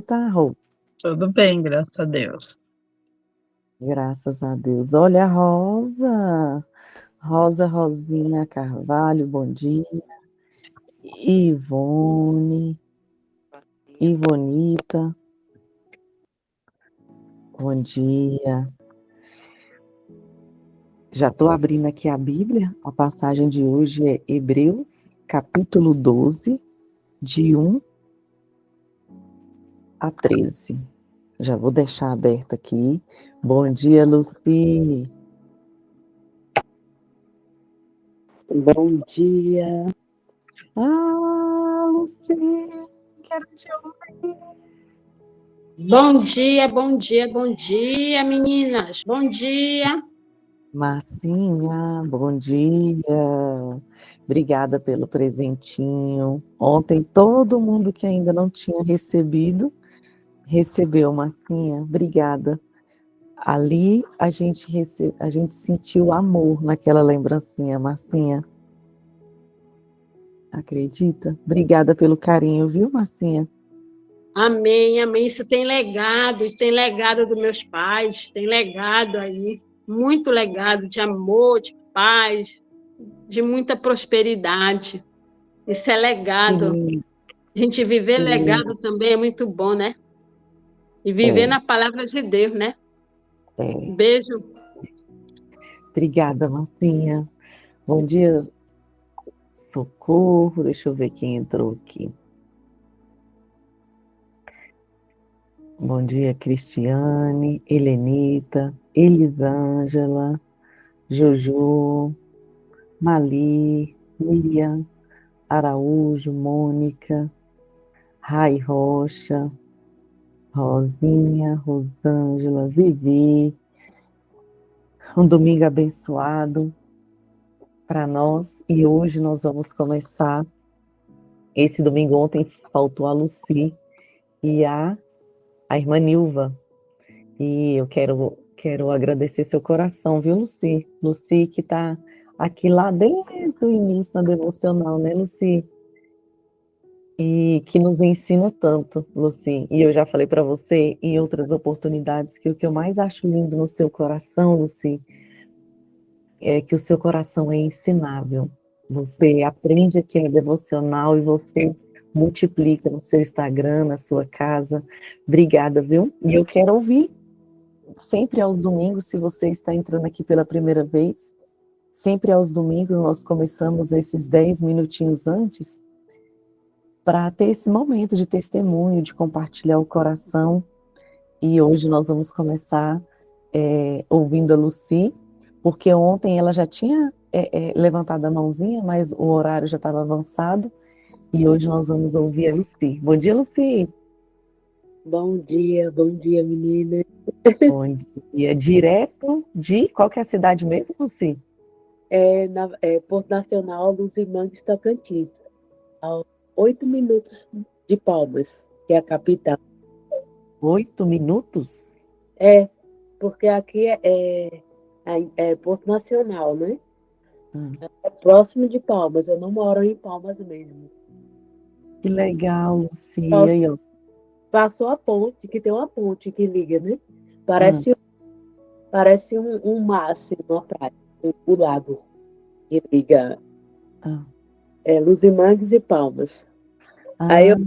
Tá, Rô? Tudo bem, graças a Deus. Graças a Deus. Olha a Rosa. Rosinha Carvalho, bom dia. Ivone, Ivonita, bom dia. Já estou abrindo aqui a Bíblia. A passagem de hoje é Hebreus, capítulo 12, de 1 a 13. Já vou deixar aberto aqui. Bom dia, Luci. Bom dia. Ah, Luci, quero te ouvir. Bom dia, bom dia, bom dia, meninas. Bom dia. Marcinha, bom dia. Obrigada pelo presentinho. Ontem todo mundo que ainda não tinha recebido, recebeu, Marcinha. Obrigada. Ali a gente sentiu amor naquela lembrancinha, Marcinha. Acredita? Obrigada pelo carinho, viu, Marcinha? Amém, amém. Isso tem legado, e tem legado dos meus pais, tem legado aí, muito legado de amor, de paz, de muita prosperidade. Isso é legado. A gente viver legado também é muito bom, né? E viver na palavra de Deus, né? Beijo. Obrigada, Marcinha. Bom dia, Socorro. Deixa eu ver quem entrou aqui. Bom dia, Cristiane, Helenita, Elisângela, Jojo, Mali, Miriam, Araújo, Mônica, Rai Rocha, Rosinha, Rosângela, Vivi. Um domingo abençoado para nós e hoje nós vamos começar. Esse domingo ontem faltou a Luci e a irmã Nilva. E eu quero agradecer seu coração, viu, Luci? Luci que está aqui lá desde o início na devocional, né, Luci? E que nos ensina tanto, Luci. E eu já falei para você em outras oportunidades que o que eu mais acho lindo no seu coração, Luci, é que o seu coração é ensinável. Você aprende aqui no devocional e você multiplica no seu Instagram, na sua casa. Obrigada, viu? E eu quero ouvir sempre aos domingos, se você está entrando aqui pela primeira vez, sempre aos domingos nós começamos esses 10 minutinhos antes para ter esse momento de testemunho, de compartilhar o coração. E hoje nós vamos começar ouvindo a Luci, porque ontem ela já tinha levantado a mãozinha, mas o horário já estava avançado, e hoje nós vamos ouvir a Luci. Bom dia, Luci! Bom dia, menina. Bom dia. Direto de qual que é a cidade mesmo, Luci? Porto Nacional dos Irmãos Tocantins, a 8 minutos de Palmas, que é a capital. 8 minutos? Porque aqui é Porto Nacional, né? É próximo de Palmas, eu não moro em Palmas mesmo. Que legal, Lucia. Aí, ó. Passou a ponte, que tem uma ponte que liga, né? Parece um mar, assim, uma praia, o lago que liga Luzimangues e Palmas. Aí eu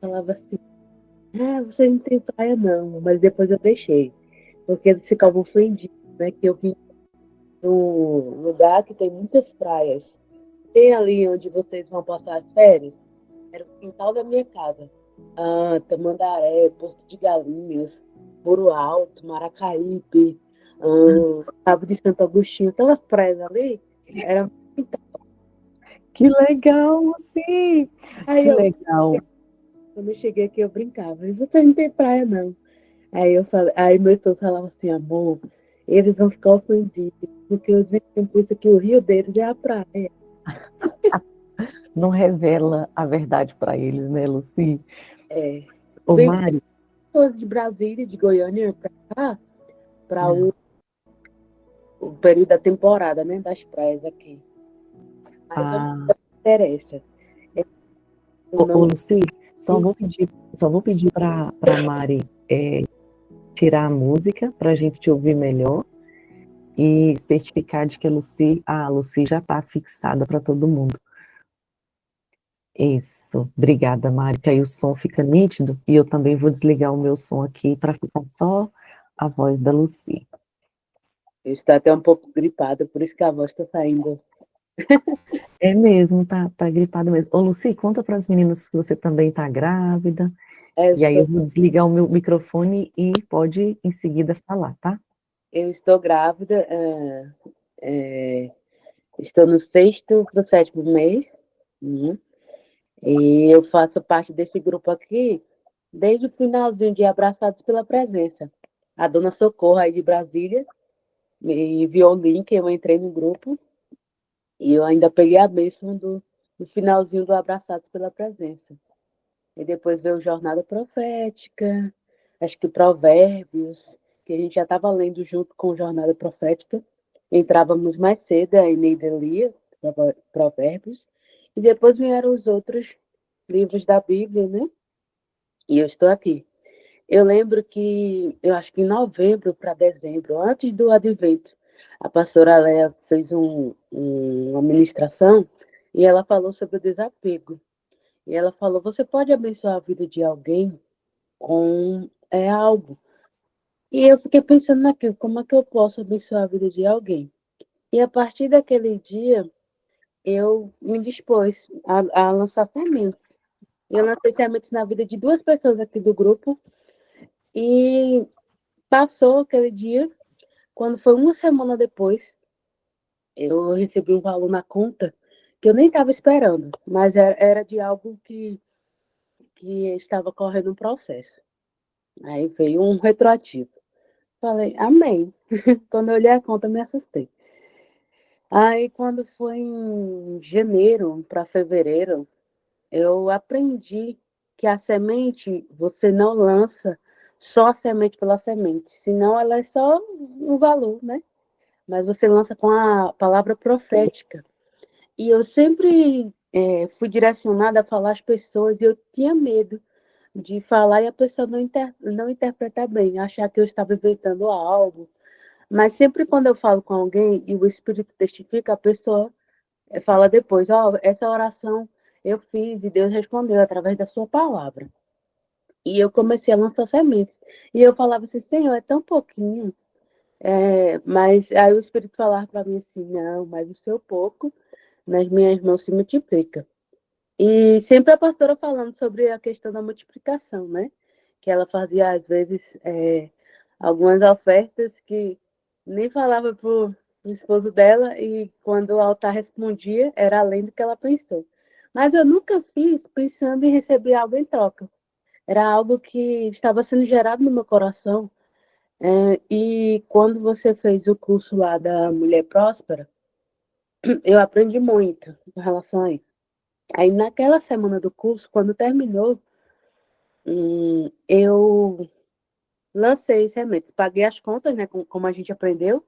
falava assim, você não tem praia não, mas depois eu deixei, porque eles ficavam ofendidos, né, que eu vim num lugar que tem muitas praias. Tem ali onde vocês vão passar as férias, era o quintal da minha casa. Tamandaré, Porto de Galinhas, Muro Alto, Maracaípe, Cabo de Santo Agostinho, aquelas praias ali, era quintal. Que legal, Luci! Que legal! Quando eu cheguei aqui, eu brincava, e você não tem praia não. Aí meu esposo falava assim, amor, eles vão ficar ofendidos, porque os vizinhos pensam que o rio deles é a praia. Não revela a verdade para eles, né, Luci? Ô, Vem Mário. pessoas de Brasília, de Goiânia, para cá, para o período da temporada, né, das praias aqui. Mas não interessa. Ô, Luci, Só vou pedir para Mari tirar a música para a gente te ouvir melhor e certificar de que a Lucy já está fixada para todo mundo. Isso, obrigada, Mari, que aí o som fica nítido e eu também vou desligar o meu som aqui para ficar só a voz da Lucy. Eu estou até um pouco gripada, por isso que a voz está saindo. É mesmo, tá gripada mesmo. Ô, Lucy, conta para as meninas que você também está grávida. E aí eu vou desligar o meu microfone e pode em seguida falar, tá? Eu estou grávida, estou no 6º para o 7º mês, e eu faço parte desse grupo aqui desde o finalzinho de Abraçados pela Presença. A dona Socorro aí de Brasília me enviou o link, eu entrei no grupo e eu ainda peguei a bênção do finalzinho do Abraçados pela Presença. E depois veio Jornada Profética, acho que Provérbios, que a gente já estava lendo junto com Jornada Profética. Entrávamos mais cedo, a Eneida lia Provérbios, e depois vieram os outros livros da Bíblia, né? E eu estou aqui. Eu lembro que, eu acho que em novembro para dezembro, antes do Advento, a pastora Léa fez uma ministração e ela falou sobre o desapego. E ela falou, você pode abençoar a vida de alguém com algo. E eu fiquei pensando naquilo, como é que eu posso abençoar a vida de alguém? E a partir daquele dia, eu me dispus a lançar sementes. Eu lancei sementes na vida de 2 pessoas aqui do grupo. E passou aquele dia, quando foi uma semana depois, eu recebi um valor na conta que eu nem estava esperando, mas era de algo que estava correndo um processo. Aí veio um retroativo. Falei, amém. Quando eu olhei a conta, me assustei. Aí, quando foi em janeiro para fevereiro, eu aprendi que a semente, você não lança só a semente pela semente, senão ela é só um valor, né? Mas você lança com a palavra profética. E eu sempre fui direcionada a falar às pessoas e eu tinha medo de falar e a pessoa não interpretar bem, achar que eu estava inventando algo. Mas sempre quando eu falo com alguém e o Espírito testifica, a pessoa fala depois, essa oração eu fiz e Deus respondeu através da sua palavra. E eu comecei a lançar sementes. E eu falava assim, Senhor, é tão pouquinho. Mas aí o Espírito falava para mim assim, não, mas o seu pouco nas minhas mãos se multiplica. E sempre a pastora falando sobre a questão da multiplicação, né? Que ela fazia, às vezes, algumas ofertas que nem falava para o esposo dela e quando o altar respondia, era além do que ela pensou. Mas eu nunca fiz pensando em receber algo em troca. Era algo que estava sendo gerado no meu coração. E quando você fez o curso lá da Mulher Próspera, eu aprendi muito em relação a isso. Aí naquela semana do curso, quando terminou, eu lancei sementes, paguei as contas, né? Como a gente aprendeu,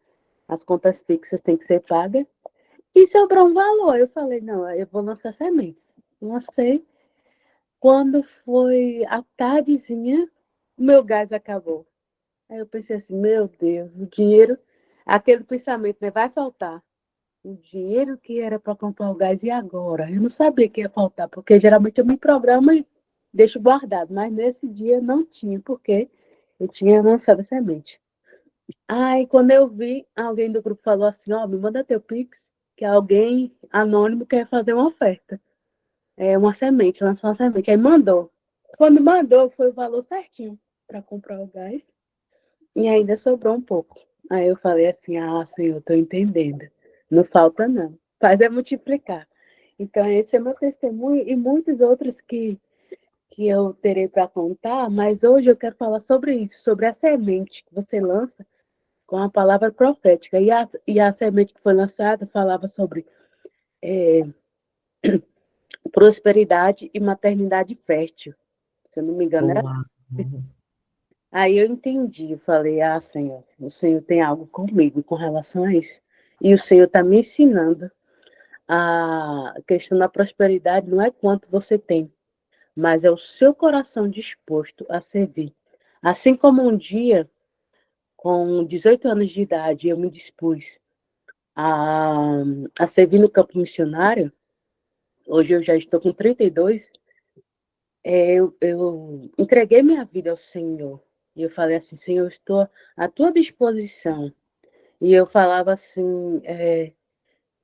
as contas fixas têm que ser pagas. E sobrou um valor. Eu falei, não, eu vou lançar sementes. Lancei. Quando foi a tardezinha, meu gás acabou. Aí eu pensei assim, meu Deus, o dinheiro, aquele pensamento, né? Vai faltar. O dinheiro que era para comprar o gás, e agora? Eu não sabia que ia faltar, porque geralmente eu me programo e deixo guardado, mas nesse dia não tinha, porque eu tinha lançado a semente. Aí, quando eu vi, alguém do grupo falou assim, me manda teu Pix, que alguém anônimo quer fazer uma oferta. Uma semente, lançar uma semente. Aí mandou. Quando mandou, foi o valor certinho para comprar o gás. E ainda sobrou um pouco. Aí eu falei assim, Senhor, estou entendendo. Não falta não. Faz multiplicar. Então, esse é meu testemunho e muitos outros que eu terei para contar, mas hoje eu quero falar sobre isso, sobre a semente que você lança com a palavra profética. E a semente que foi lançada falava sobre prosperidade e maternidade fértil. Se eu não me engano, era. Boa. Aí eu entendi, eu falei, Senhor, o Senhor tem algo comigo com relação a isso. E o Senhor está me ensinando a questão da prosperidade não é quanto você tem, mas é o seu coração disposto a servir. Assim como um dia, com 18 anos de idade, eu me dispus a, a servir no campo missionário, hoje eu já estou com 32, eu entreguei minha vida ao Senhor. E eu falei assim, Senhor, eu estou à tua disposição. E eu falava assim,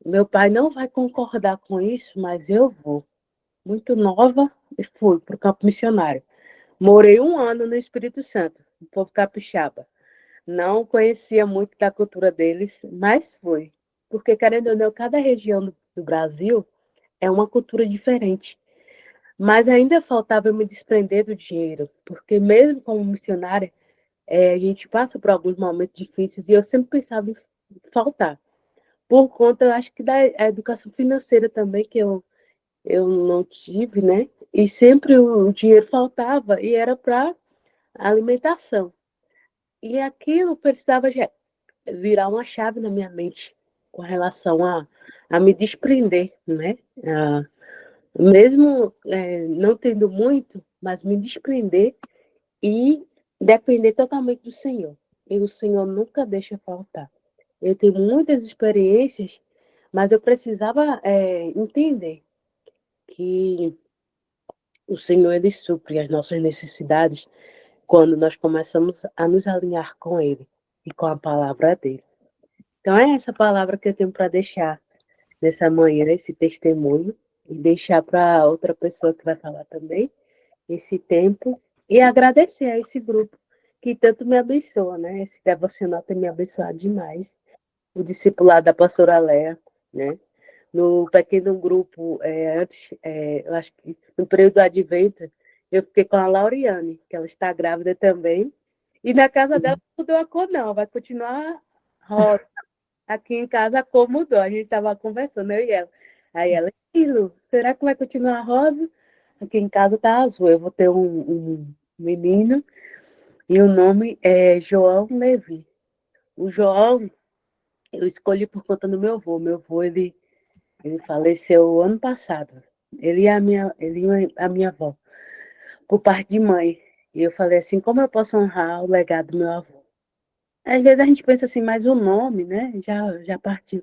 meu pai não vai concordar com isso, mas eu vou. Muito nova, e fui para o campo missionário. Morei 1 ano no Espírito Santo, no povo capixaba. Não conhecia muito da cultura deles, mas fui. Porque, querendo ou não, cada região do Brasil é uma cultura diferente. Mas ainda faltava eu me desprender do dinheiro, porque mesmo como missionária, a gente passa por alguns momentos difíceis e eu sempre pensava em faltar. Por conta, eu acho que da educação financeira também, que eu não tive, né? E sempre o dinheiro faltava e era para alimentação. E aquilo precisava virar uma chave na minha mente com relação a me desprender, né? Mesmo não tendo muito, mas me desprender e depender totalmente do Senhor. E o Senhor nunca deixa faltar. Eu tenho muitas experiências, mas eu precisava entender que o Senhor, Ele supre as nossas necessidades quando nós começamos a nos alinhar com Ele e com a palavra dEle. Então é essa palavra que eu tenho para deixar nessa manhã, esse testemunho, e deixar para outra pessoa que vai falar também esse tempo, e agradecer a esse grupo que tanto me abençoa, né? Esse devocional tem me abençoado demais. O discipulado da pastora Léa, né? No pequeno grupo, antes, eu acho que no período do advento, eu fiquei com a Lauriane, que ela está grávida também, e na casa dela não mudou a cor, não, vai continuar rosa. Aqui em casa a cor mudou, a gente estava conversando, eu e ela. Aí ela, Lu, será que vai continuar rosa? Aqui em casa tá azul, eu vou ter um menino, e o nome é João Levi. O João, eu escolhi por conta do meu avô. Meu avô, ele faleceu ano passado. Ele e a minha avó, por parte de mãe. E eu falei assim, como eu posso honrar o legado do meu avô? Às vezes a gente pensa assim, mas o nome, né, já partiu.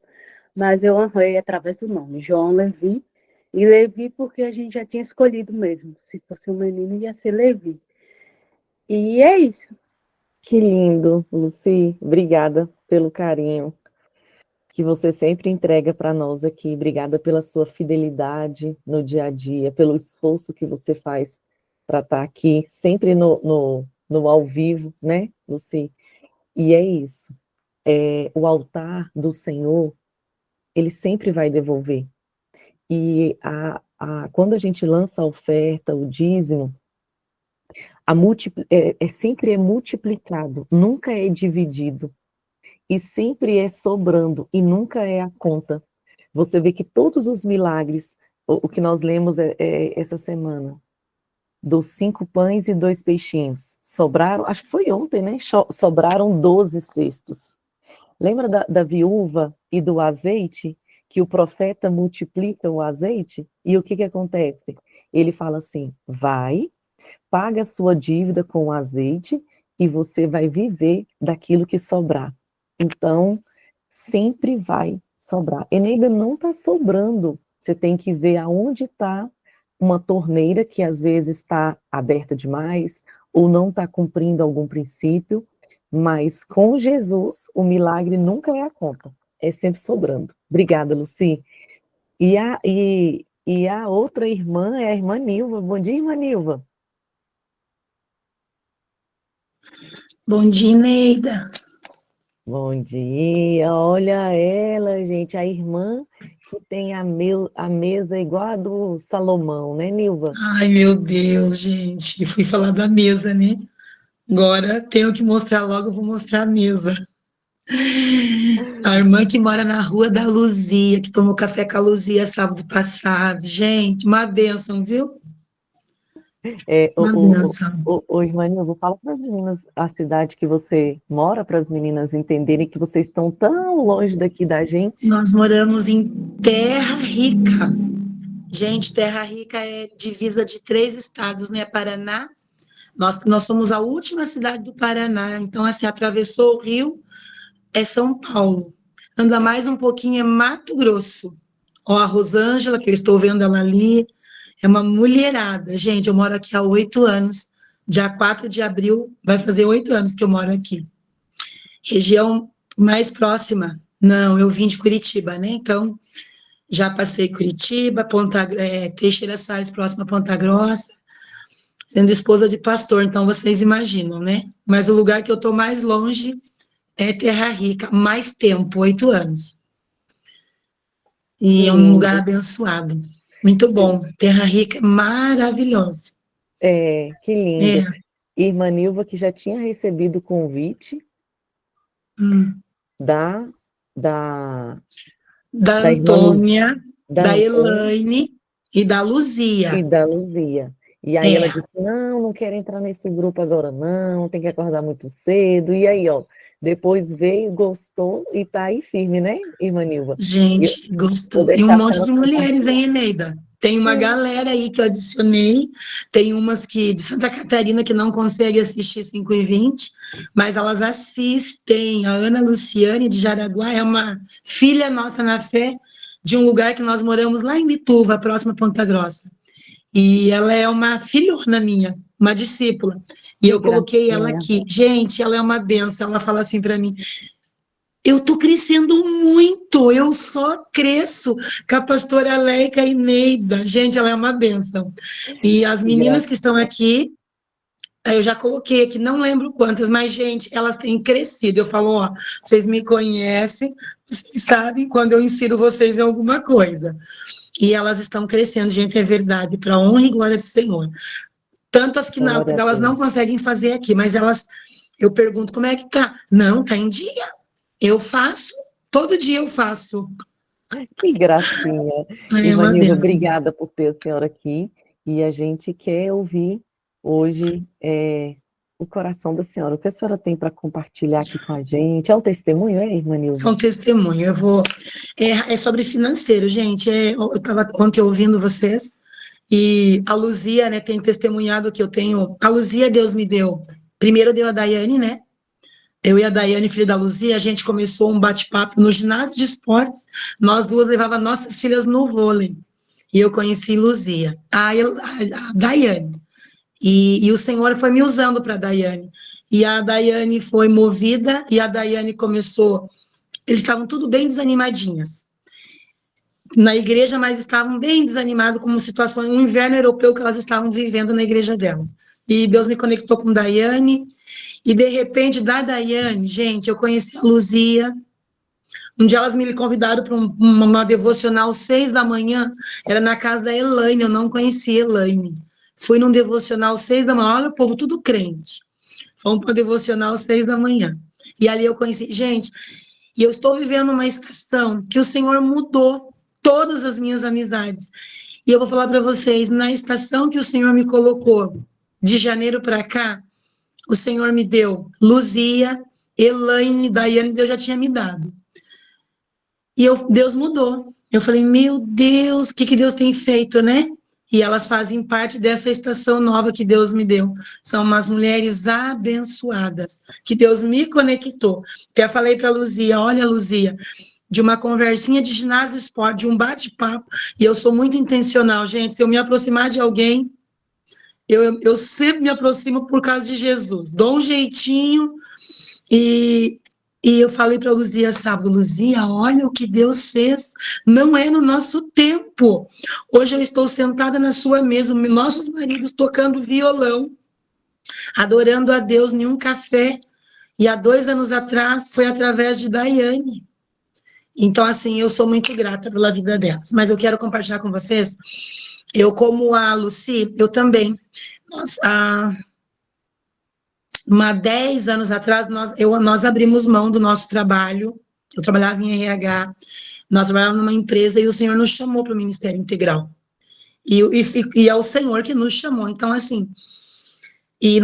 Mas eu honrei através do nome, João Levi. E Levi porque a gente já tinha escolhido mesmo. Se fosse um menino, ia ser Levi. E é isso. Que lindo, Lucy. Obrigada pelo carinho que você sempre entrega para nós aqui. Obrigada pela sua fidelidade no dia a dia, pelo esforço que você faz para estar aqui, sempre no ao vivo, né, Lucy? E é isso. O altar do Senhor, ele sempre vai devolver. E quando a gente lança a oferta, o dízimo, sempre é multiplicado, nunca é dividido. E sempre é sobrando, e nunca é a conta. Você vê que todos os milagres, o que nós lemos essa semana, dos 5 pães e 2 peixinhos, sobraram, acho que foi ontem, né? Sobraram 12 cestos. Lembra da viúva e do azeite? Que o profeta multiplica o azeite? E o que acontece? Ele fala assim, vai, paga a sua dívida com o azeite, e você vai viver daquilo que sobrar. Então, sempre vai sobrar. Eneida não está sobrando. Você tem que ver aonde está uma torneira que às vezes está aberta demais ou não está cumprindo algum princípio, mas com Jesus o milagre nunca é a conta, é sempre sobrando. Obrigada, Lucy. E a outra irmã é a irmã Nilva. Bom dia, irmã Nilva. Bom dia, Neida. Bom dia, olha ela, gente, a irmã que tem a mesa igual a do Salomão, né, Nilva? Ai, meu Deus, gente. Fui falar da mesa, né? Agora tenho que mostrar logo, eu vou mostrar a mesa. A irmã que mora na Rua da Luzia, que tomou café com a Luzia sábado passado. Gente, uma bênção, viu? Uma bênção. Irmã Nilva, fala para as meninas a cidade que você mora, para as meninas entenderem que vocês estão tão longe daqui da gente. Nós moramos em Terra Rica. Gente, Terra Rica é divisa de 3 estados, né? Paraná. Nós somos a última cidade do Paraná. Então, assim, atravessou o rio, é São Paulo. Anda mais um pouquinho, é Mato Grosso. Ó, a Rosângela, que eu estou vendo ela ali, é uma mulherada. Gente, eu moro aqui há 8 anos. Dia 4 de abril, vai fazer 8 anos que eu moro aqui. Região mais próxima? Não, eu vim de Curitiba, né? Então, já passei Curitiba, Teixeira Soares, próxima a Ponta Grossa, sendo esposa de pastor, então vocês imaginam, né? Mas o lugar que eu estou mais longe é Terra Rica, mais tempo, 8 anos. E é um lugar abençoado. Muito bom. Terra Rica é maravilhosa. Que lindo. É. Irmã Nilva, que já tinha recebido o convite da, da, Da da irmã Antônia, da Antônia Elaine e da Luzia. e da Luzia. E aí ela disse, não quero entrar nesse grupo agora não, tem que acordar muito cedo. E aí, ó, depois veio, gostou e tá aí firme, né, irmã Nilva? Gente, Vou gostou. E um deixar a monte senhora de mulheres, hein, compartilhar. Eneida? Tem uma galera aí que eu adicionei, tem umas que de Santa Catarina que não conseguem assistir 5h20, mas elas assistem. A Ana Luciane de Jaraguá é uma filha nossa na fé, de um lugar que nós moramos lá em Bituva, próxima a Ponta Grossa. E ela é uma filhona minha, uma discípula. E eu coloquei ela aqui. Gente, ela é uma benção. Ela fala assim para mim, eu estou crescendo muito, eu só cresço com a pastora Leica e Neida. Gente, ela é uma bênção. E as meninas que estão aqui, eu já coloquei aqui, não lembro quantas, mas, gente, elas têm crescido. Eu falo, ó, vocês me conhecem, vocês sabem quando eu insiro vocês em alguma coisa. E elas estão crescendo, gente, é verdade, para a honra e glória do Senhor. Tanto as que elas não conseguem fazer aqui, mas elas, eu pergunto, como é que tá? Não, tá em dia. Eu faço, todo dia eu faço. Que gracinha. Irmã Nilva, obrigada por ter a senhora aqui. E a gente quer ouvir hoje o coração da senhora. O que a senhora tem para compartilhar aqui com a gente? É um testemunho, irmã Nilva? É um testemunho. É sobre financeiro, gente. Eu estava ontem ouvindo vocês, e a Luzia, né, tem testemunhado que eu tenho. A Luzia, Deus me deu. Primeiro deu a Daiane, né? Eu e a Daiane, filha da Luzia, a gente começou um bate-papo no ginásio de esportes. Nós duas levava nossas filhas no vôlei. E eu conheci Luzia, a Daiane. E o Senhor foi me usando para a Daiane. E a Daiane foi movida, e a Daiane começou. Eles estavam tudo bem desanimadinhas na igreja, mas estavam bem desanimados com situações, um inverno europeu que elas estavam vivendo na igreja delas. E Deus me conectou com Daiane. E, de repente, da Daiane, gente, eu conheci a Luzia. Um dia elas me convidaram para uma devocional 6h, era na casa da Elaine, eu não conhecia a Elaine. Fui num devocional 6h, olha o povo tudo crente. Fomos para o devocional 6h. E ali eu conheci, gente, e eu estou vivendo uma estação que o Senhor mudou todas as minhas amizades. E eu vou falar para vocês, na estação que o Senhor me colocou, de janeiro para cá, o Senhor me deu Luzia, Elaine, Daiane, Deus já tinha me dado. E Deus mudou. Eu falei, meu Deus, o que Deus tem feito, né? E elas fazem parte dessa estação nova que Deus me deu. São umas mulheres abençoadas, que Deus me conectou. Até falei para a Luzia, olha, Luzia, de uma conversinha de ginásio esporte, de um bate-papo, e eu sou muito intencional, gente, se eu me aproximar de alguém, eu sempre me aproximo por causa de Jesus, dou um jeitinho, e eu falei para a Luzia sábado, Luzia, olha o que Deus fez, não é no nosso tempo. Hoje eu estou sentada na sua mesa, nossos maridos tocando violão, adorando a Deus em um café, e há 2 anos atrás foi através de Daiane. Então, assim, eu sou muito grata pela vida delas, mas eu quero compartilhar com vocês, eu como a Lucy, eu também, há 10 anos atrás, nós abrimos mão do nosso trabalho, eu trabalhava em RH, nós trabalhávamos numa empresa e o Senhor nos chamou para o Ministério Integral. E é o Senhor que nos chamou, então assim, e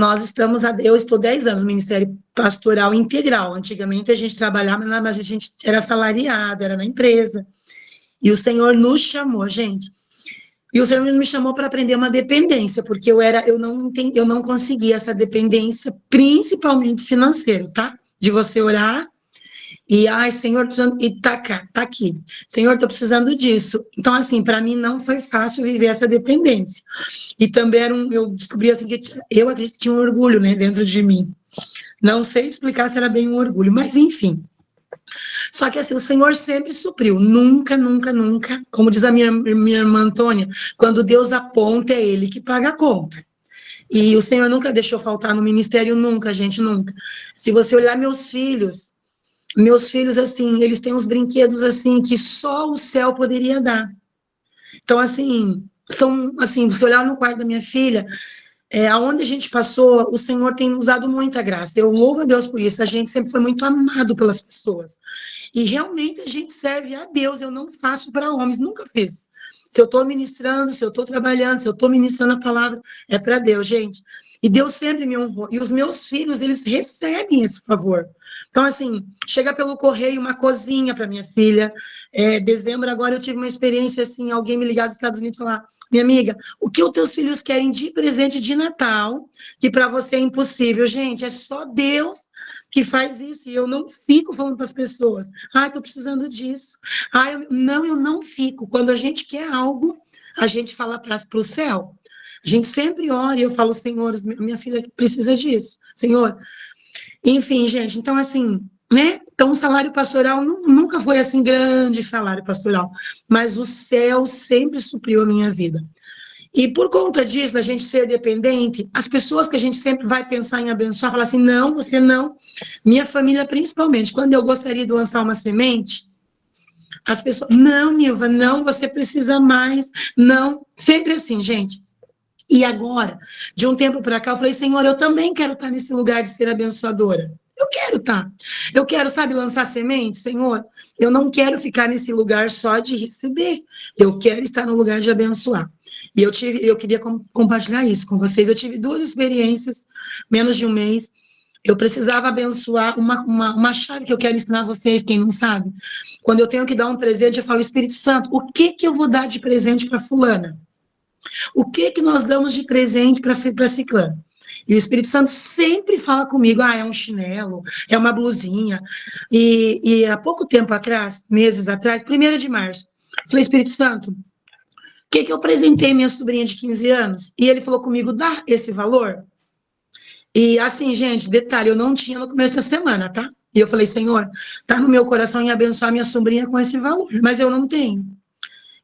eu estou 10 anos no Ministério Pastoral Integral, antigamente a gente trabalhava, mas a gente era assalariado, era na empresa, e o Senhor nos chamou, gente. E o Senhor me chamou para aprender uma dependência, porque eu não conseguia essa dependência, principalmente financeira, tá? De você orar e, ai, Senhor, e tá aqui. Senhor, tô precisando disso. Então, assim, para mim não foi fácil viver essa dependência. E também eu descobri assim que eu acredito que tinha um orgulho, né, dentro de mim. Não sei explicar se era bem um orgulho, mas enfim. Só que assim, o Senhor sempre supriu, nunca, nunca, nunca, como diz a minha irmã Antônia, quando Deus aponta, é Ele que paga a conta. E o Senhor nunca deixou faltar no ministério, nunca, gente, nunca. Se você olhar meus filhos, assim, eles têm uns brinquedos, assim, que só o céu poderia dar. Então, assim, você olhar no quarto da minha filha, aonde a gente passou, o Senhor tem usado muita graça. Eu louvo a Deus por isso. A gente sempre foi muito amado pelas pessoas. E realmente a gente serve a Deus. Eu não faço para homens, nunca fiz. Se eu estou ministrando, se eu estou trabalhando, se eu estou ministrando a palavra, é para Deus, gente. E Deus sempre me honrou. E os meus filhos, eles recebem esse favor. Então, assim, chega pelo correio uma cozinha para minha filha. Dezembro agora eu tive uma experiência, assim, alguém me ligar dos Estados Unidos e falar: minha amiga, o que os teus filhos querem de presente de Natal, que para você é impossível? Gente, é só Deus que faz isso, e eu não fico falando para as pessoas, estou precisando disso. Eu não fico. Quando a gente quer algo, a gente fala para o céu. A gente sempre ora e eu falo: Senhor, minha filha precisa disso. Senhor, enfim, gente, então assim, né? Então o salário pastoral nunca foi assim grande salário pastoral, mas o céu sempre supriu a minha vida. E por conta disso, da gente ser dependente, as pessoas que a gente sempre vai pensar em abençoar, falar assim: não, você não. Minha família, principalmente, quando eu gostaria de lançar uma semente, as pessoas: não, Nilva, não, você precisa mais, não. Sempre assim, gente. E agora, de um tempo para cá, eu falei: Senhor, eu também quero estar nesse lugar de ser abençoadora. Eu quero estar. Eu quero, sabe, lançar semente, Senhor. Eu não quero ficar nesse lugar só de receber. Eu quero estar no lugar de abençoar. E eu queria compartilhar isso com vocês. Eu tive 2 experiências, menos de um mês. Eu precisava abençoar uma chave que eu quero ensinar a vocês, quem não sabe. Quando eu tenho que dar um presente, eu falo: Espírito Santo, o que eu vou dar de presente para fulana? O que nós damos de presente para ciclano? E o Espírito Santo sempre fala comigo: é um chinelo, é uma blusinha. E há pouco tempo atrás, meses atrás, 1º de março, falei: Espírito Santo, o que eu apresentei minha sobrinha de 15 anos? E ele falou comigo: dá esse valor? E assim, gente, detalhe, eu não tinha no começo da semana, tá? E eu falei: Senhor, tá no meu coração em abençoar minha sobrinha com esse valor, mas eu não tenho.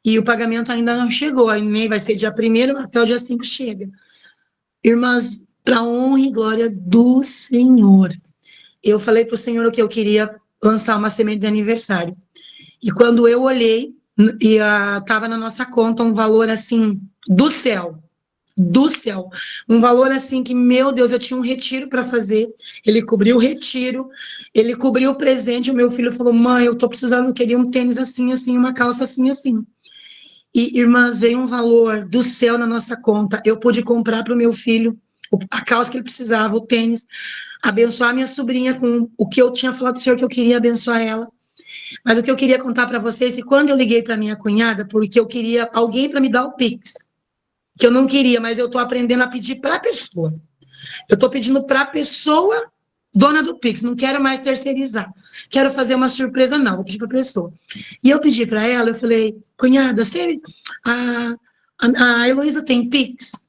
E o pagamento ainda não chegou, nem vai ser dia 1º, até o dia 5 chega. Irmãs, para honra e glória do Senhor, eu falei para o Senhor o que eu queria lançar uma semente de aniversário. E quando eu olhei, estava na nossa conta um valor assim, do céu, um valor assim que, meu Deus, eu tinha um retiro para fazer. Ele cobriu o retiro, ele cobriu o presente. O meu filho falou: mãe, eu estou precisando, eu queria um tênis assim, assim, uma calça assim, assim. E, irmãs, veio um valor do céu na nossa conta. Eu pude comprar para o meu filho a calça que ele precisava, o tênis, abençoar minha sobrinha com o que eu tinha falado para o Senhor que eu queria abençoar ela. Mas o que eu queria contar para vocês é que quando eu liguei para minha cunhada, porque eu queria alguém para me dar o Pix, que eu não queria, mas eu estou aprendendo a pedir para a pessoa. Eu estou pedindo para a pessoa dona do Pix, não quero mais terceirizar. Quero fazer uma surpresa, não, vou pedir para a pessoa. E eu pedi para ela, eu falei: cunhada, a Heloísa tem Pix?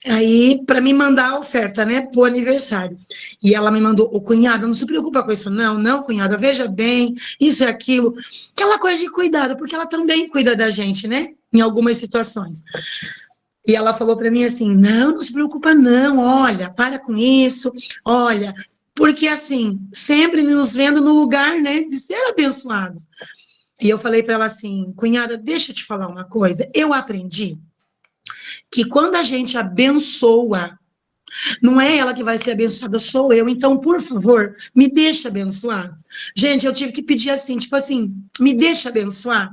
Aí, para me mandar a oferta, né, pro aniversário. E ela me mandou: cunhada, não se preocupa com isso, não, cunhada, veja bem, isso e aquilo. Aquela coisa de cuidado, porque ela também cuida da gente, né, em algumas situações. E ela falou para mim assim: não se preocupa não, olha, para com isso, olha, porque assim, sempre nos vendo no lugar, né, de ser abençoados. E eu falei para ela assim: cunhada, deixa eu te falar uma coisa, eu aprendi que quando a gente abençoa, não é ela que vai ser abençoada, sou eu, então, por favor, me deixa abençoar. Gente, eu tive que pedir assim, tipo assim, me deixa abençoar.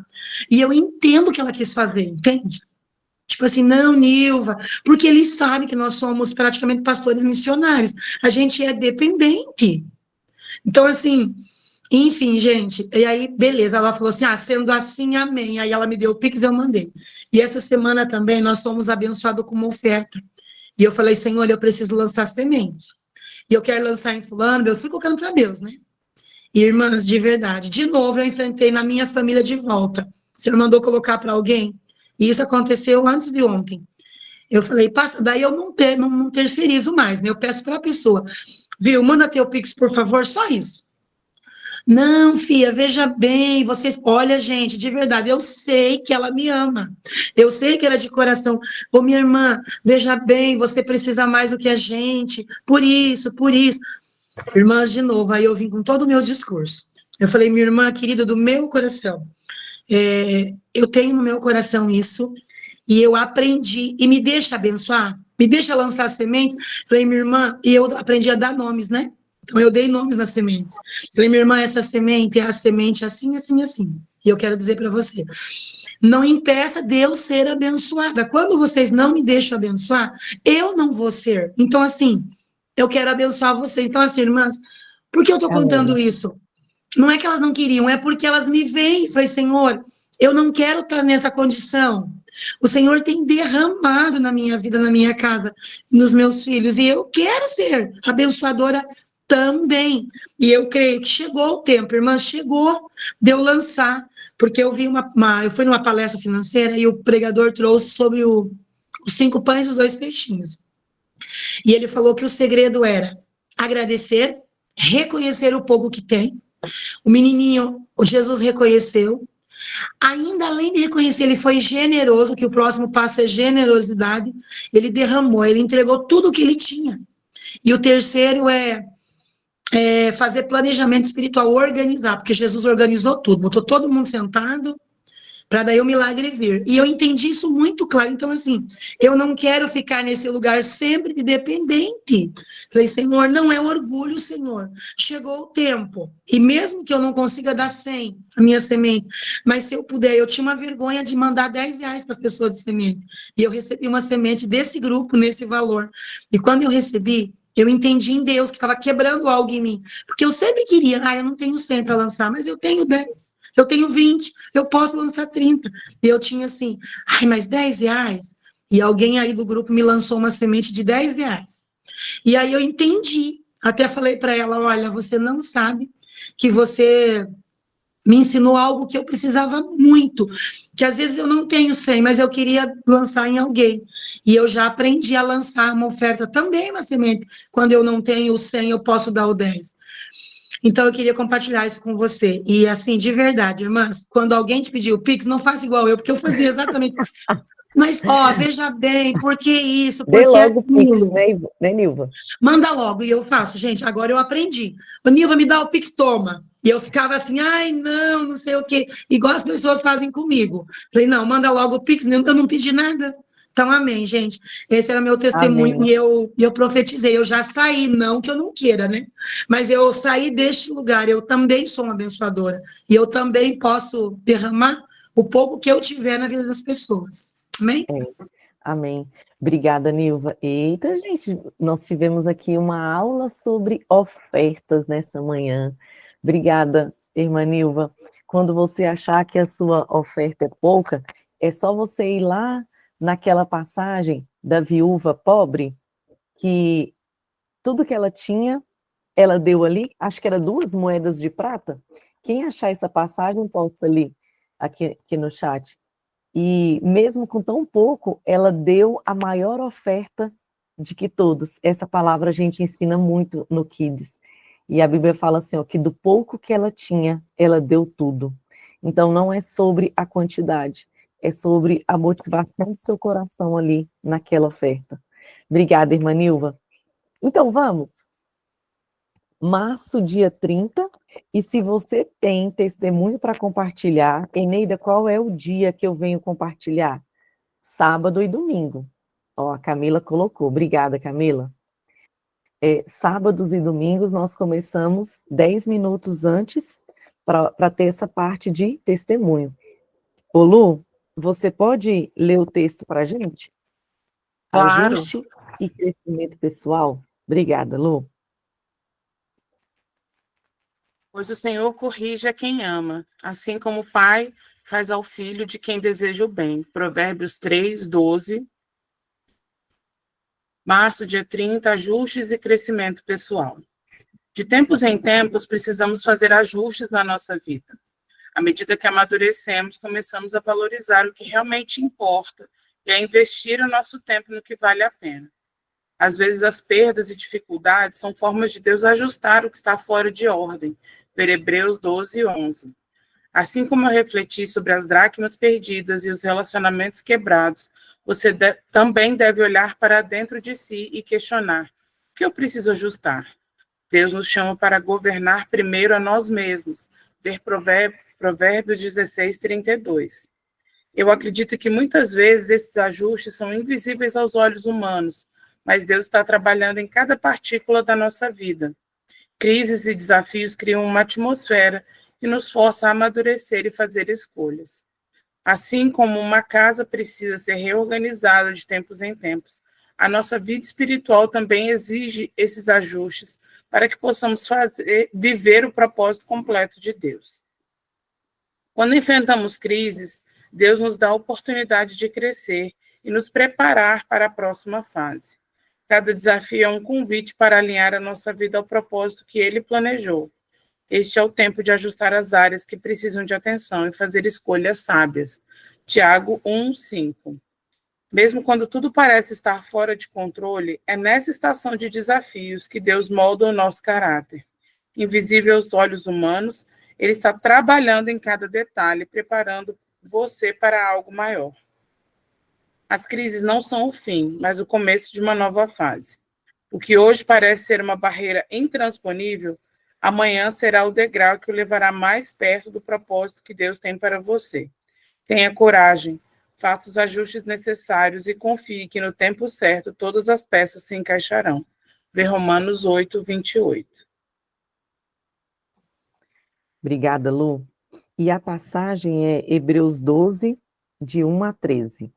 E eu entendo o que ela quis fazer, entende? Tipo assim: não, Nilva, porque eles sabem que nós somos praticamente pastores missionários. A gente é dependente. Então, assim, Enfim, gente, e aí, beleza, ela falou assim, sendo assim, amém. Aí ela me deu o Pix, eu mandei. E essa semana também nós fomos abençoados com uma oferta. E eu falei, Senhor, eu preciso lançar semente. E eu quero lançar em fulano, eu fui colocando para Deus, né? E, irmãs, de verdade, de novo eu enfrentei na minha família de volta. O Senhor mandou colocar para alguém, e isso aconteceu antes de ontem. Eu falei, passa, daí eu não terceirizo mais, né? Eu peço para a pessoa, viu, manda teu Pix, por favor, só isso. Não, filha, veja bem, vocês, olha, gente, de verdade, eu sei que ela me ama. Eu sei que ela é de coração. Ô, minha irmã, veja bem, você precisa mais do que a gente. Por isso, por isso. Irmãs, de novo, aí eu vim com todo o meu discurso. Eu falei, minha irmã querida, do meu coração, eu tenho no meu coração isso, e eu aprendi, e me deixa abençoar, me deixa lançar sementes. Falei, minha irmã, e eu aprendi a dar nomes, né? Então eu dei nomes nas sementes. Falei, minha irmã, essa semente é a semente assim, assim, assim. E eu quero dizer para você, não impeça Deus ser abençoada. Quando vocês não me deixam abençoar, eu não vou ser. Então, assim, eu quero abençoar você. Então, assim, irmãs, por que eu estou contando Amém. isso? Não é que elas não queriam, é porque elas me veem. Falei, Senhor, eu não quero estar nessa condição. O Senhor tem derramado na minha vida, na minha casa, nos meus filhos, e eu quero ser abençoadora também. E eu creio que chegou o tempo, irmã, chegou de eu lançar, porque eu vi eu fui numa palestra financeira e o pregador trouxe sobre os 5 pães e os 2 peixinhos. E ele falou que o segredo era agradecer, reconhecer o pouco que tem. O menininho, o Jesus reconheceu. Ainda além de reconhecer, ele foi generoso, que o próximo passo é generosidade. Ele derramou, ele entregou tudo o que ele tinha. E o terceiro é fazer planejamento espiritual, organizar, porque Jesus organizou tudo, botou todo mundo sentado, para daí o milagre vir. E eu entendi isso muito claro. Então, assim, eu não quero ficar nesse lugar sempre de dependente. Falei, Senhor, não é orgulho, Senhor. Chegou o tempo. E mesmo que eu não consiga dar 100, a minha semente, mas se eu puder, eu tinha uma vergonha de mandar R$ 10 para as pessoas de semente. E eu recebi uma semente desse grupo, nesse valor. E quando eu recebi, eu entendi em Deus que estava quebrando algo em mim. Porque eu sempre queria, eu não tenho 100 para lançar, mas eu tenho 10. Eu tenho 20, eu posso lançar 30. E eu tinha assim, mas R$ 10? E alguém aí do grupo me lançou uma semente de R$ 10. E aí eu entendi. Até falei para ela, olha, você não sabe que você me ensinou algo que eu precisava muito, que às vezes eu não tenho 100, mas eu queria lançar em alguém. E eu já aprendi a lançar uma oferta também, uma semente. Quando eu não tenho o 100, eu posso dar o 10. Então, eu queria compartilhar isso com você. E, assim, de verdade, irmãs, quando alguém te pedir o Pix, não faça igual eu, porque eu fazia exatamente. Mas, veja bem, por que isso, por Dê que logo o Pix, aquilo? né, Nilva? Manda logo, e eu faço. Gente, agora eu aprendi. O Nilva, me dá o Pix, toma. E eu ficava assim, não, não sei o quê. Igual as pessoas fazem comigo. Falei, não, manda logo o Pix, eu não pedi nada. Então, amém, gente. Esse era meu testemunho Amém. e eu profetizei. Eu já saí, não que eu não queira, né? Mas eu saí deste lugar. Eu também sou uma abençoadora. E eu também posso derramar o pouco que eu tiver na vida das pessoas. Amém? Amém. Obrigada, Nilva. Eita, gente, nós tivemos aqui uma aula sobre ofertas nessa manhã. Obrigada, irmã Nilva. Quando você achar que a sua oferta é pouca, é só você ir lá naquela passagem da viúva pobre, que tudo que ela tinha, ela deu ali, acho que era 2 moedas de prata. Quem achar essa passagem, posta ali, aqui no chat. E mesmo com tão pouco, ela deu a maior oferta de que todos. Essa palavra a gente ensina muito no Kids. E a Bíblia fala assim, que do pouco que ela tinha, ela deu tudo. Então não é sobre a quantidade, é sobre a motivação do seu coração ali naquela oferta. Obrigada, irmã Nilva. Então vamos. Março, dia 30, e se você tem testemunho para compartilhar, Eneida, qual é o dia que eu venho compartilhar? Sábado e domingo. A Camila colocou. Obrigada, Camila. Sábados e domingos nós começamos 10 minutos antes para ter essa parte de testemunho. Ô Lu, você pode ler o texto para a gente? Claro. Ajuste e crescimento pessoal. Obrigada, Lu. Pois o Senhor corrige a quem ama, assim como o pai faz ao filho de quem deseja o bem. Provérbios 3, 12. Março, dia 30, ajustes e crescimento pessoal. De tempos em tempos, precisamos fazer ajustes na nossa vida. À medida que amadurecemos, começamos a valorizar o que realmente importa e a investir o nosso tempo no que vale a pena. Às vezes, as perdas e dificuldades são formas de Deus ajustar o que está fora de ordem. Ver Hebreus 12, 11. Assim como eu refleti sobre as dracmas perdidas e os relacionamentos quebrados, você também deve olhar para dentro de si e questionar: o que eu preciso ajustar? Deus nos chama para governar primeiro a nós mesmos. Ver Provérbios 16, 32. Eu acredito que muitas vezes esses ajustes são invisíveis aos olhos humanos, mas Deus está trabalhando em cada partícula da nossa vida. Crises e desafios criam uma atmosfera que nos força a amadurecer e fazer escolhas. Assim como uma casa precisa ser reorganizada de tempos em tempos, a nossa vida espiritual também exige esses ajustes para que possamos viver o propósito completo de Deus. Quando enfrentamos crises, Deus nos dá a oportunidade de crescer e nos preparar para a próxima fase. Cada desafio é um convite para alinhar a nossa vida ao propósito que Ele planejou. Este é o tempo de ajustar as áreas que precisam de atenção e fazer escolhas sábias. Tiago 1, 5. Mesmo quando tudo parece estar fora de controle, é nessa estação de desafios que Deus molda o nosso caráter. Invisível aos olhos humanos, Ele está trabalhando em cada detalhe, preparando você para algo maior. As crises não são o fim, mas o começo de uma nova fase. O que hoje parece ser uma barreira intransponível, amanhã será o degrau que o levará mais perto do propósito que Deus tem para você. Tenha coragem, faça os ajustes necessários e confie que no tempo certo todas as peças se encaixarão. Vê Romanos 8, 28. Obrigada, Lu. E a passagem é Hebreus 12, de 1 a 13.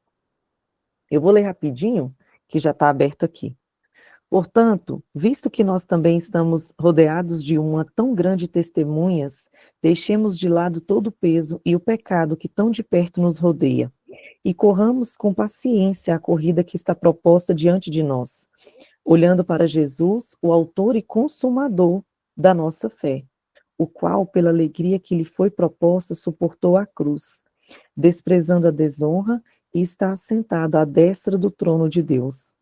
Eu vou ler rapidinho, que já está aberto aqui. Portanto, visto que nós também estamos rodeados de uma tão grande testemunhas, deixemos de lado todo o peso e o pecado que tão de perto nos rodeia, e corramos com paciência a corrida que está proposta diante de nós, olhando para Jesus, o autor e consumador da nossa fé, o qual, pela alegria que lhe foi proposta, suportou a cruz, desprezando a desonra, e está assentado à destra do trono de Deus.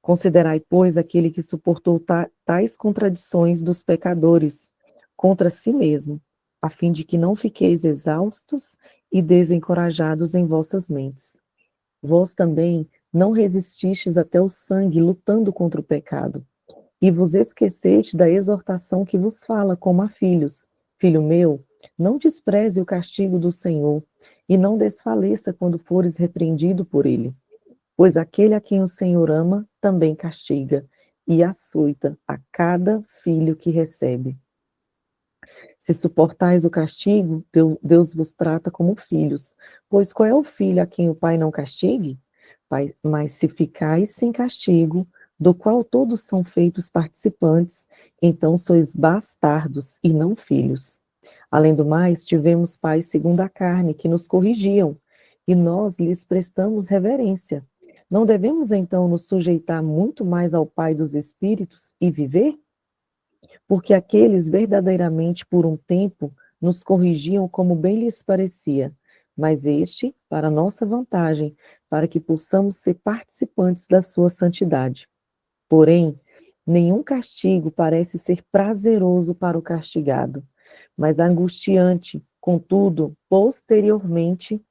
Considerai, pois, aquele que suportou tais contradições dos pecadores contra si mesmo, a fim de que não fiqueis exaustos e desencorajados em vossas mentes. Vós também não resististes até o sangue, lutando contra o pecado, e vos esqueceste da exortação que vos fala como a filhos. Filho meu, não despreze o castigo do Senhor, e não desfaleça quando fores repreendido por ele. Pois aquele a quem o Senhor ama, também castiga, e açoita a cada filho que recebe. Se suportais o castigo, Deus vos trata como filhos. Pois qual é o filho a quem o pai não castigue? Mas se ficais sem castigo, do qual todos são feitos participantes, então sois bastardos e não filhos. Além do mais, tivemos pais segundo a carne, que nos corrigiam, e nós lhes prestamos reverência. Não devemos, então, nos sujeitar muito mais ao Pai dos Espíritos e viver? Porque aqueles verdadeiramente, por um tempo, nos corrigiam como bem lhes parecia, mas este, para nossa vantagem, para que possamos ser participantes da sua santidade. Porém, nenhum castigo parece ser prazeroso para o castigado, mas angustiante. Contudo, posteriormente,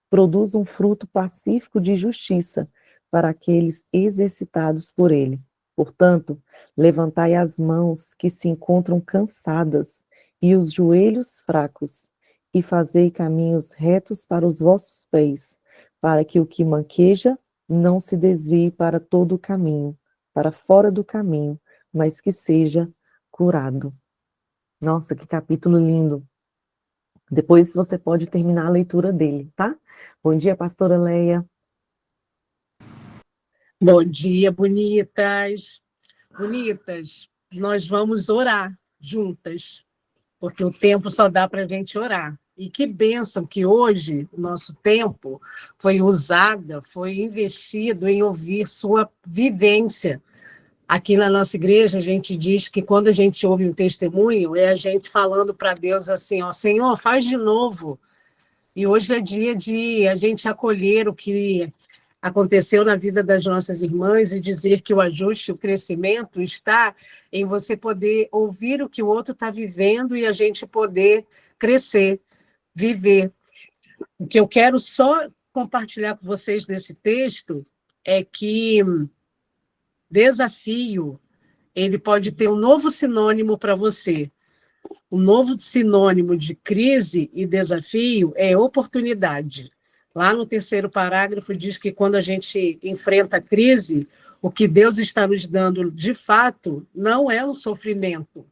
produz um fruto pacífico de justiça para aqueles exercitados por ele. Portanto, levantai as mãos que se encontram cansadas e os joelhos fracos, e fazei caminhos retos para os vossos pés, para que o que manqueja não se desvie para todo o caminho, para fora do caminho, mas que seja curado. Nossa, que capítulo lindo. Depois você pode terminar a leitura dele, tá? Bom dia, pastora Leia. Bom dia, bonitas. Bonitas, nós vamos orar juntas. porque o tempo só dá para a gente orar. E que bênção que hoje o nosso tempo foi usado, foi investido em ouvir sua vivência. Aqui na nossa igreja, a gente diz que quando a gente ouve um testemunho, é a gente falando para Deus assim, ó, Senhor, faz de novo. E hoje é dia de a gente acolher o que aconteceu na vida das nossas irmãs e dizer que o ajuste, o crescimento está em você poder ouvir o que o outro está vivendo e a gente poder crescer, viver. O que eu quero só compartilhar com vocês desse texto é que desafio, ele pode ter um novo sinônimo para você. O novo sinônimo de crise e desafio é oportunidade. Lá no 3º parágrafo diz que quando a gente enfrenta a crise, o que Deus está nos dando, de fato, não é um sofrimento,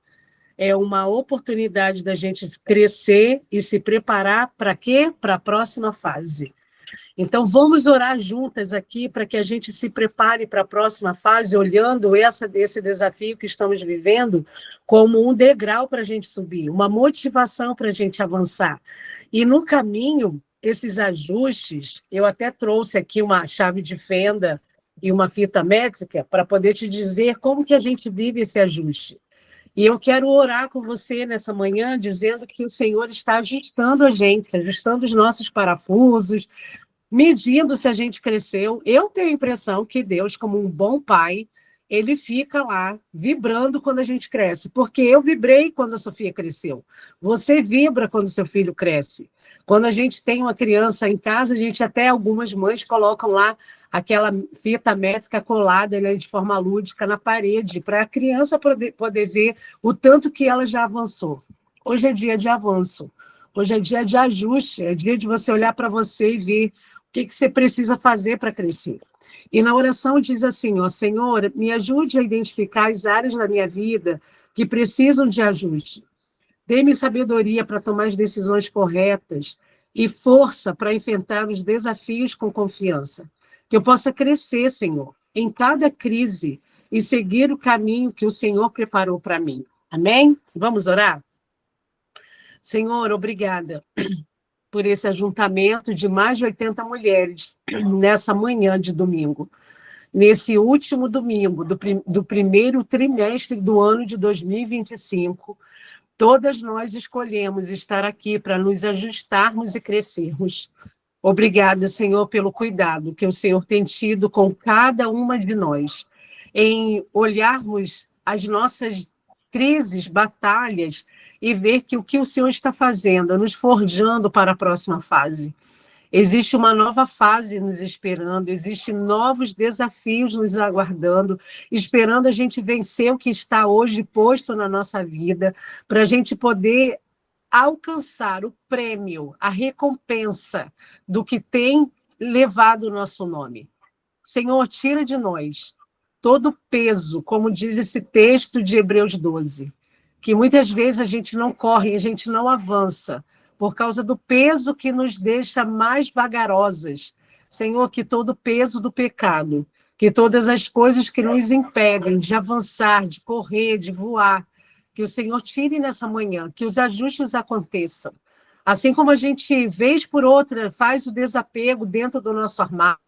é uma oportunidade da gente crescer e se preparar para quê? Para a próxima fase. Então, vamos orar juntas aqui para que a gente se prepare para a próxima fase, olhando esse desafio que estamos vivendo como um degrau para a gente subir, uma motivação para a gente avançar. E no caminho, esses ajustes, eu até trouxe aqui uma chave de fenda e uma fita métrica para poder te dizer como que a gente vive esse ajuste. E eu quero orar com você nessa manhã, dizendo que o Senhor está ajustando a gente, ajustando os nossos parafusos, medindo se a gente cresceu. Eu tenho a impressão que Deus, como um bom pai, ele fica lá vibrando quando a gente cresce, porque eu vibrei quando a Sofia cresceu. Você vibra quando seu filho cresce. Quando a gente tem uma criança em casa, a gente até algumas mães colocam lá aquela fita métrica colada, né, de forma lúdica na parede, para a criança poder ver o tanto que ela já avançou. Hoje é dia de avanço, hoje é dia de ajuste, é dia de você olhar para você e ver o que você precisa fazer para crescer. E na oração diz assim, ó, Senhor, me ajude a identificar as áreas da minha vida que precisam de ajuste. Dê-me sabedoria para tomar as decisões corretas e força para enfrentar os desafios com confiança. Que eu possa crescer, Senhor, em cada crise e seguir o caminho que o Senhor preparou para mim. Amém? Vamos orar? Senhor, obrigada por esse ajuntamento de mais de 80 mulheres nessa manhã de domingo. Nesse último domingo do primeiro trimestre do ano de 2025, todas nós escolhemos estar aqui para nos ajustarmos e crescermos. Obrigada, Senhor, pelo cuidado que o Senhor tem tido com cada uma de nós, em olharmos as nossas crises, batalhas, e ver que o que o Senhor está fazendo, nos forjando para a próxima fase. Existe uma nova fase nos esperando, existem novos desafios nos aguardando, esperando a gente vencer o que está hoje posto na nossa vida, para a gente poder alcançar o prêmio, a recompensa do que tem levado o nosso nome. Senhor, tira de nós todo o peso, como diz esse texto de Hebreus 12, que muitas vezes a gente não corre, a gente não avança, por causa do peso que nos deixa mais vagarosas. Senhor, que todo o peso do pecado, que todas as coisas que nos impedem de avançar, de correr, de voar, que o Senhor tire nessa manhã, que os ajustes aconteçam. Assim como a gente, vez por outra, faz o desapego dentro do nosso armário,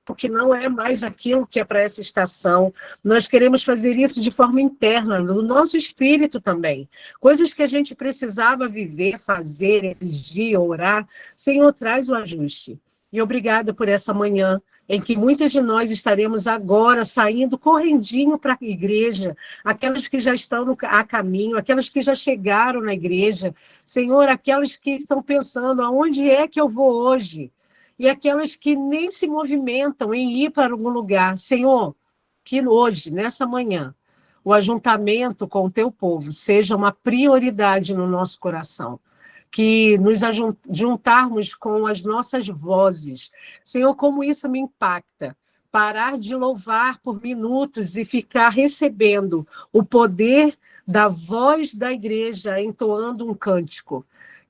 porque não é mais aquilo que é para essa estação. Nós queremos fazer isso de forma interna, no nosso espírito também. Coisas que a gente precisava viver, fazer, exigir, orar. Senhor, traz o ajuste. E obrigada por essa manhã, em que muitas de nós estaremos agora saindo correndinho para a igreja, aquelas que já estão a caminho, aquelas que já chegaram na igreja. Senhor, aquelas que estão pensando, aonde é que eu vou hoje? E aquelas que nem se movimentam em ir para algum lugar. Senhor, que hoje, nessa manhã, o ajuntamento com o teu povo seja uma prioridade no nosso coração. Que nos juntarmos com as nossas vozes. Senhor, como isso me impacta. Parar de louvar por minutos e ficar recebendo o poder da voz da igreja entoando um cântico.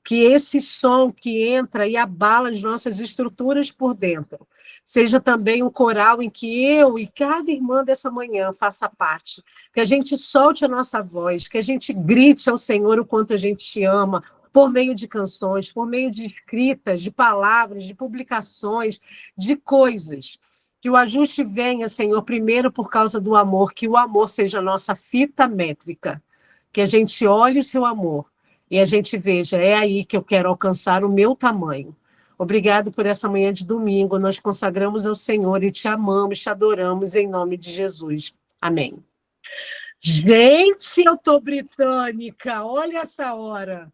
Que esse som que entra e abala as nossas estruturas por dentro seja também um coral em que eu e cada irmã dessa manhã faça parte, que a gente solte a nossa voz, que a gente grite ao Senhor o quanto a gente te ama, por meio de canções, por meio de escritas, de palavras, de publicações, de coisas. Que o ajuste venha, Senhor, primeiro por causa do amor, que o amor seja a nossa fita métrica, que a gente olhe o seu amor e a gente veja, é aí que eu quero alcançar o meu tamanho. Obrigado por essa manhã de domingo, nós consagramos ao Senhor e te amamos, te adoramos em nome de Jesus. Amém. Gente, eu tô britânica, olha essa hora.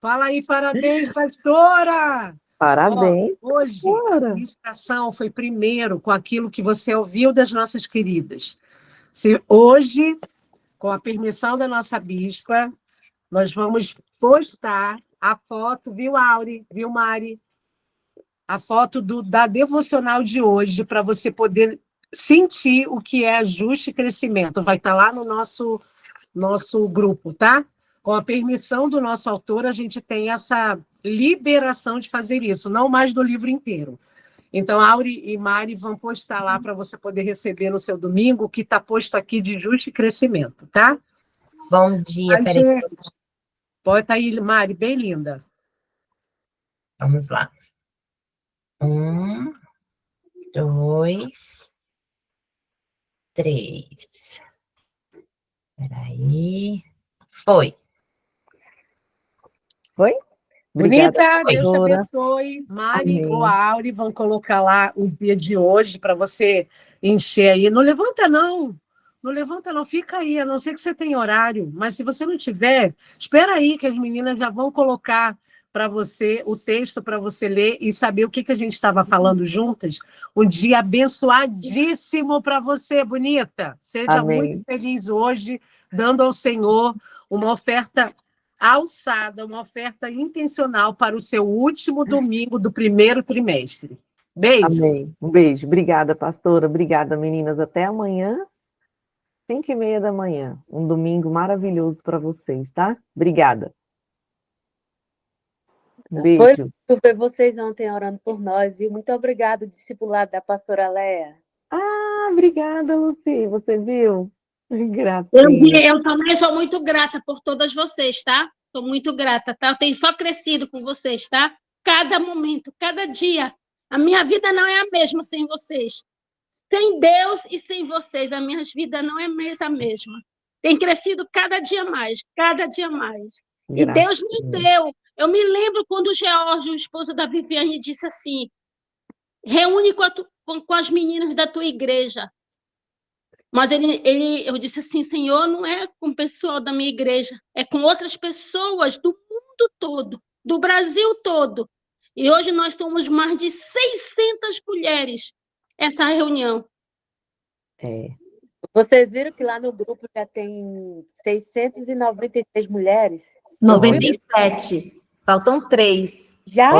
Fala aí, parabéns, pastora! Parabéns. Hoje, a ministração foi primeiro com aquilo que você ouviu das nossas queridas. Hoje, com a permissão da nossa bispa, nós vamos postar a foto, viu, Auri? Viu, Mari? A foto da devocional de hoje, para você poder sentir o que é ajuste e crescimento. Vai estar lá no nosso grupo, tá? Com a permissão do nosso autor, a gente tem essa liberação de fazer isso, não mais do livro inteiro. Então, Auri e Mari vão postar lá para você poder receber no seu domingo o que está posto aqui de ajuste e crescimento, tá? Bom dia, peraí. Bota aí, Mari, bem linda. Vamos lá. 1, 2, 3. Peraí. Foi. Bonita, Obrigada, Deus te pastora. abençoe. Mari Amém. ou Auri vão colocar lá o dia de hoje para você encher aí. Não levanta, não. Não levanta, não. Fica aí, a não ser que você tenha horário. Mas se você não tiver, espera aí que as meninas já vão colocar para você o texto para você ler e saber o que a gente estava falando juntas. Um dia abençoadíssimo para você, bonita. Seja Amém. muito feliz hoje, dando ao Senhor uma oferta alçada, uma oferta intencional para o seu último domingo do primeiro trimestre. Beijo. Amém. Um beijo. Obrigada, pastora. Obrigada, meninas. Até amanhã, 5h30 da manhã. Um domingo maravilhoso para vocês, tá? Obrigada. Um beijo. Foi ver vocês ontem orando por nós, viu? Muito obrigado, discipulado da pastora Léa. Ah, obrigada, Luci. Você viu? Gracinha. Eu também sou muito grata por todas vocês, tá? Sou muito grata, tá? Eu tenho só crescido com vocês, tá? Cada momento, cada dia. A minha vida não é a mesma sem vocês. Sem Deus e sem vocês, a minha vida não é mais a mesma. Tem crescido cada dia mais, cada dia mais. E Deus me deu. Eu me lembro quando o George, o esposo da Viviane, disse assim: reúne com as meninas da tua igreja. Mas eu disse assim: Senhor, não é com o pessoal da minha igreja, é com outras pessoas do mundo todo, do Brasil todo. E hoje nós somos mais de 600 mulheres, essa reunião. Vocês viram que lá no grupo já tem 696 mulheres? 97. Faltam 3. Já?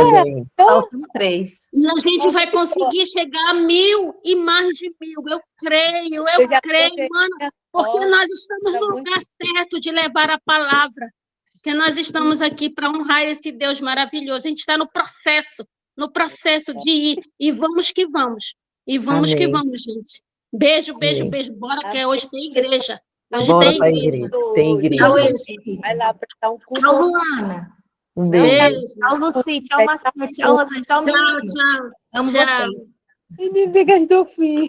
Faltam 3. E a gente vai conseguir chegar a 1.000 e mais de 1.000. Eu creio, mano, porque nós estamos no lugar certo de levar a palavra. Porque nós estamos aqui para honrar esse Deus maravilhoso. A gente está no processo de ir. E vamos que vamos. E vamos que vamos, gente. Beijo, beijo, beijo. Bora, que hoje tem igreja. Hoje Bora tem pra igreja. Tem igreja. Vai lá prestar um culto. Tchau, Luana. Um beijo. Tchau, Luci. Tchau, Marcinha. Tchau, Rosane. Tchau, menino. Tchau. Amo Tchau. vocês. Inimigas do fim.